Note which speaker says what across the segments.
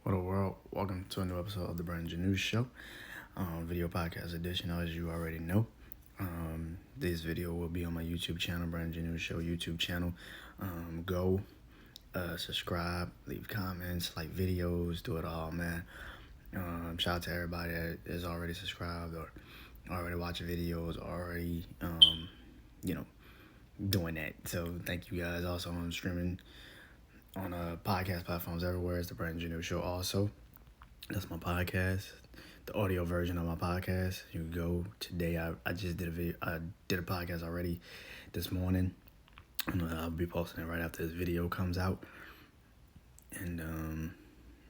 Speaker 1: What up, world? Welcome to a new episode of the Brandon News Show, video podcast edition, as you already know. This video will be on my YouTube channel, Brandon News Show YouTube channel. Go subscribe, leave comments, like videos, do it all, man. Shout out to everybody that is already subscribed or already watching videos, already, doing that. So thank you guys. Also, I'm streaming on podcast platforms everywhere. It's the Brandon News Show also. That's my podcast, the audio version of my podcast. You can go today. I just did a video. I did a podcast already this morning, and I'll be posting it right after this video comes out. And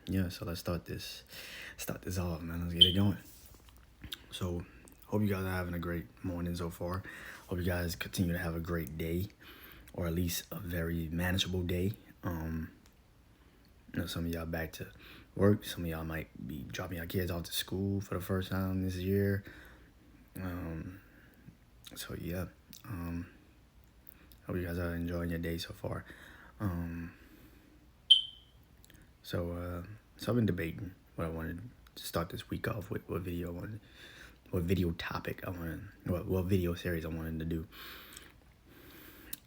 Speaker 1: yeah, so let's start this off, man. Let's get it going. So, hope you guys are having a great morning so far. Hope you guys continue to have a great day, or at least a very manageable day. Some of y'all back to work. Some of y'all might be dropping your kids off to school for the first time this year. So yeah. Hope you guys are enjoying your day so far. So I've been debating what I wanted to start this week off with, what video topic I wanted, what video series I wanted to do.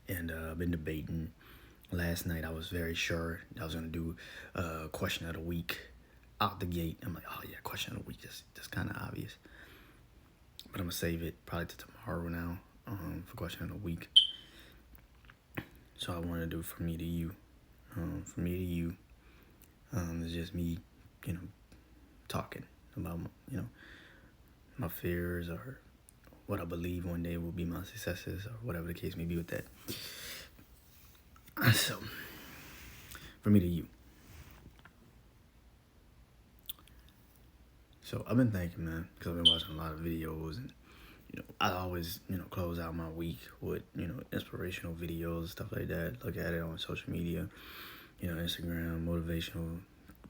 Speaker 1: And I've been debating. Last night I was very sure I was gonna do question of the week out the gate. I'm like, oh yeah, question of the week. That's kind of obvious. But I'm gonna save it probably to tomorrow now for question of the week. So I want to do from me to you. From me to you. It's just me, talking about my fears or what I believe one day will be my successes or whatever the case may be with that. So, from me to you. So, I've been thinking, man, because I've been watching a lot of videos, and, I always, close out my week with, inspirational videos, stuff like that. Look at it on social media, Instagram, motivational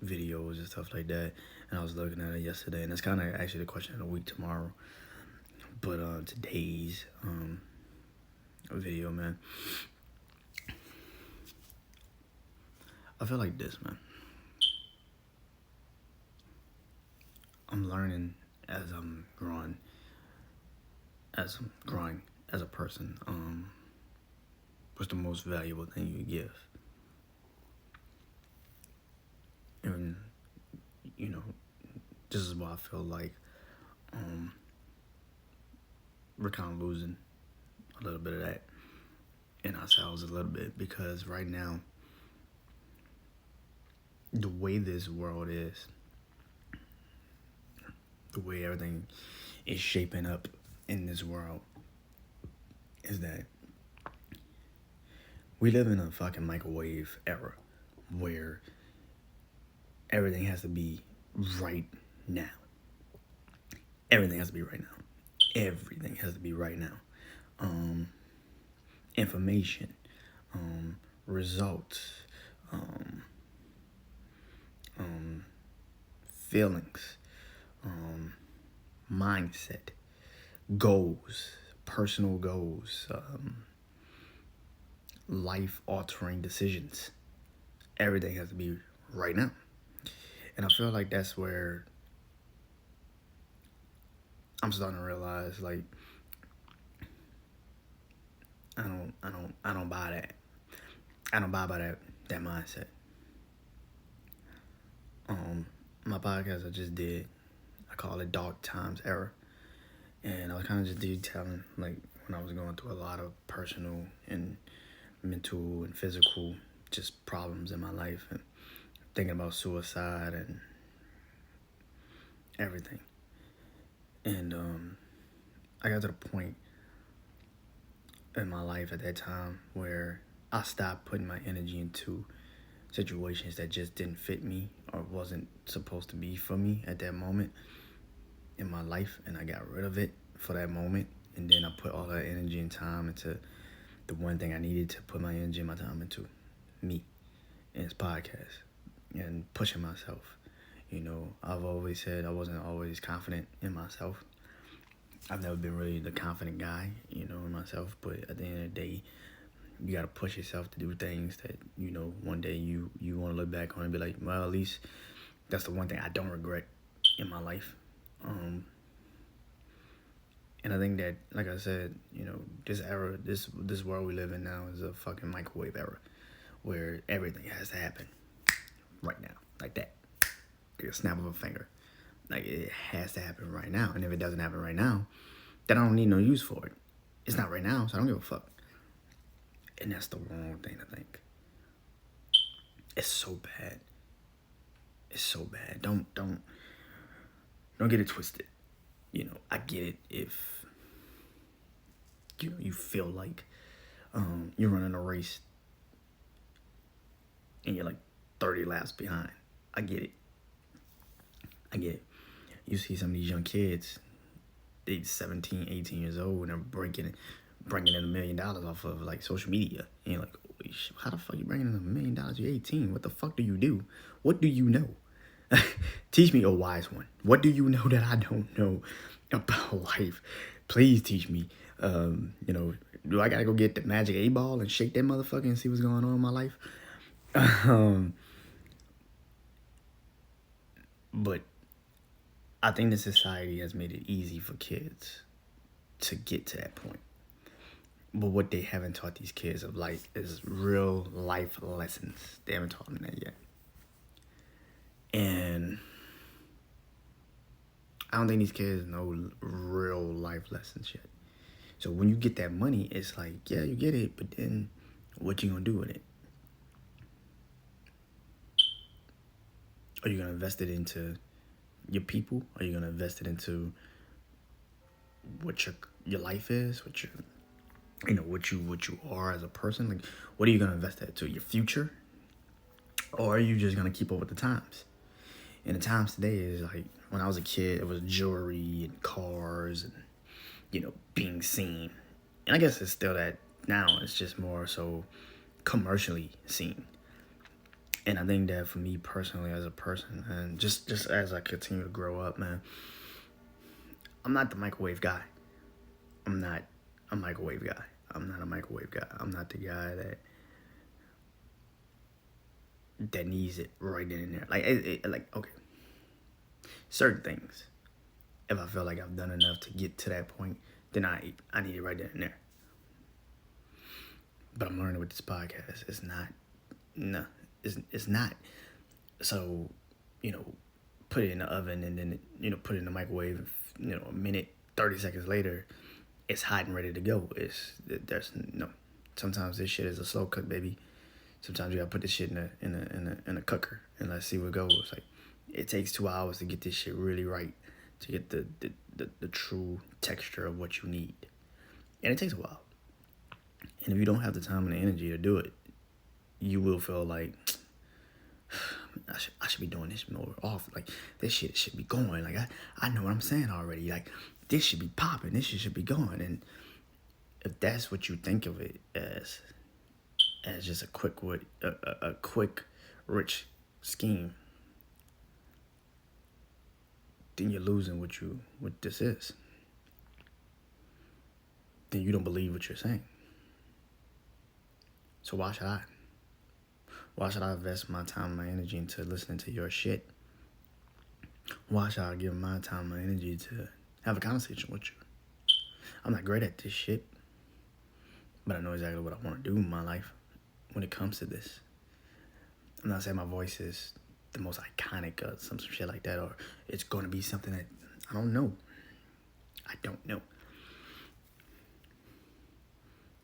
Speaker 1: videos and stuff like that. And I was looking at it yesterday, and that's kind of actually the question of the week tomorrow. But today's video, man, I feel like this, man. I'm learning as I'm growing as a person. What's the most valuable thing you give? And this is why I feel like we're kind of losing a little bit of that in ourselves a little bit, because right now, the way this world is, the way everything is shaping up in this world, is that we live in a fucking microwave era where everything has to be right now. Everything has to be right now. Everything has to be right now. Information, results, feelings, mindset, goals, personal goals, life-altering decisions. Everything has to be right now. And I feel like that's where I'm starting to realize, like, I don't buy that. I don't buy by that mindset. My podcast I just did, I call it Dark Times Era. And I was kind of just detailing, like, when I was going through a lot of personal and mental and physical just problems in my life, and thinking about suicide and everything. And I got to the point in my life at that time where I stopped putting my energy into situations that just didn't fit me or wasn't supposed to be for me at that moment in my life, and I got rid of it for that moment. And then I put all that energy and time into the one thing I needed to put my energy and my time into, me and this podcast and pushing myself. I've always said I wasn't always confident in myself. I've never been really the confident guy, in myself. But at the end of the day, you got to push yourself to do things that, one day you want to look back on and be like, well, at least That's the one thing I don't regret in my life. And I think that, like I said, this era, this world we live in now is a fucking microwave era, where everything has to happen right now, like that, like a snap of a finger. Like, it has to happen right now, and if it doesn't happen right now, then I don't need no use for it. It's not right now, so I don't give a fuck. And that's the wrong thing to think. It's so bad. It's so bad. Don't get it twisted. I get it if you feel like you're running a race and you're like 30 laps behind. I get it. You see some of these young kids, they 17, 18 years old, and they're bringing in $1 million off of like social media. And you're like, how the fuck you bringing in $1 million? You're 18. What the fuck do you do? What do you know? Teach me, a wise one. What do you know that I don't know about life? Please teach me. Do I gotta go get the magic 8-ball and shake that motherfucker and see what's going on in my life? But I think the society has made it easy for kids to get to that point. But what they haven't taught these kids of life is real life lessons. They haven't taught them that yet. And I don't think these kids know real life lessons yet. So when you get that money, it's like, yeah, you get it, but then what you gonna do with it? Are you gonna invest it into your people? Are you gonna invest it into what your life is, what you are as a person? Like, what are you gonna invest that to? Your future? Or are you just gonna keep up with the times? And the times today is like, when I was a kid, it was jewelry and cars and being seen. And I guess it's still that now. It's just more so commercially seen. And I think that for me personally, as a person, and just as I continue to grow up, man, I'm not the microwave guy. I'm not a microwave guy. I'm not the guy that needs it right then and there. Like, okay, certain things, if I feel like I've done enough to get to that point, then I need it right then and there. But I'm learning with this podcast, it's not. So, put it in the oven and then, put it in the microwave, a minute, 30 seconds later, it's hot and ready to go. Sometimes this shit is a slow cook, baby. Sometimes you gotta put this shit in a cooker and let's see what goes. Like, it takes 2 hours to get this shit really right, to get the true texture of what you need. And it takes a while. And if you don't have the time and the energy to do it, you will feel like, I should be doing this more often. Like, this shit should be going. Like, I know what I'm saying already. Like, this should be popping. This shit should be going. And if that's what you think of it as just a quick, rich scheme, then you're losing what this is. Then you don't believe what you're saying. So why should I? Why should I invest my time and my energy into listening to your shit? Why should I give my time and my energy to have a conversation with you? I'm not great at this shit, but I know exactly what I want to do in my life when it comes to this. I'm not saying my voice is the most iconic or some shit like that, or it's going to be something that I don't know.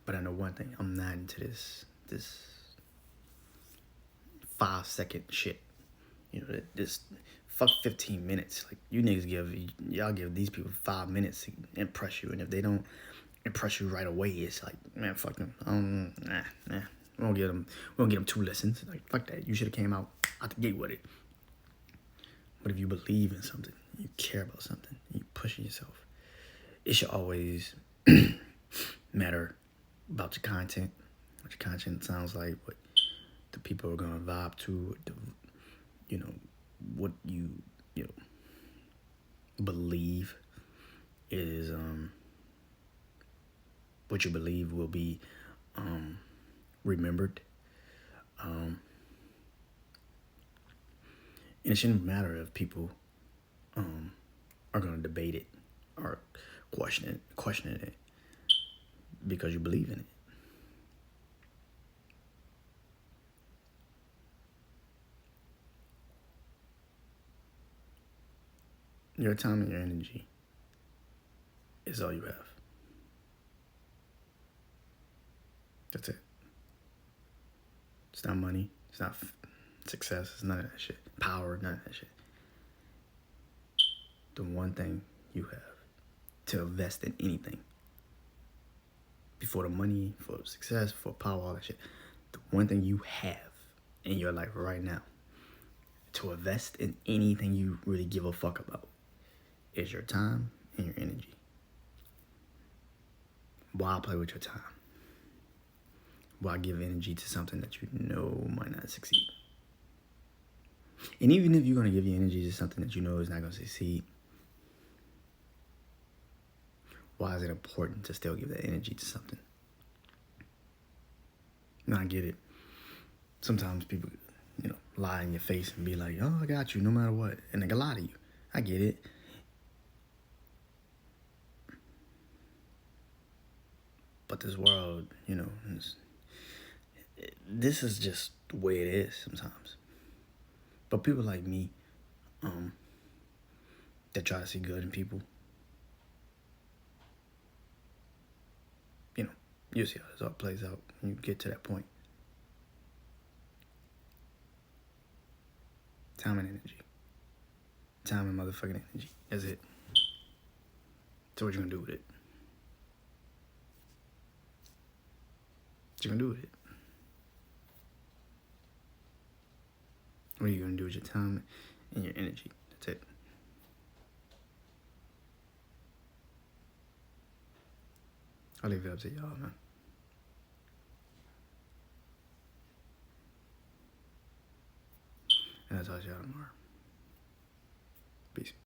Speaker 1: But I know one thing. I'm not into this 5-second shit. This fuck 15 minutes. Like, you niggas give these people 5 minutes to impress you, and if they don't impress you right away, it's like, man, fuck them. We won't get them 2 listens. Like, fuck that. You should have came out the gate with it. But if you believe in something, you care about something, you pushing yourself, it should always matter about your content, what your content sounds like, what the people are gonna vibe to, what you believe is what you believe will be remembered, And it shouldn't matter if people are going to debate it or questioning it because you believe in it. Your time and your energy is all you have. That's it. It's not money. It's not success. It's none of that shit. Power, none of that shit. The one thing you have to invest in anything. Before the money, for success, for power, all that shit. The one thing you have in your life right now to invest in anything you really give a fuck about is your time and your energy. Why play with your time? Why give energy to something that you know might not succeed? And even if you're going to give your energy to something that you know is not going to succeed, why is it important to still give that energy to something? Now, I get it. Sometimes people, lie in your face and be like, oh, I got you no matter what. And they can lie to you. I get it. But this world, this is just the way it is sometimes. But people like me, that try to see good in people, you'll see how this all plays out when you get to that point. Time and energy. Time and motherfucking energy. That's it. So what you gonna do with it? What you gonna do with it? What are you gonna do with your time and your energy? That's it. I'll leave it up to y'all, man. And I'll talk to y'all tomorrow. Peace.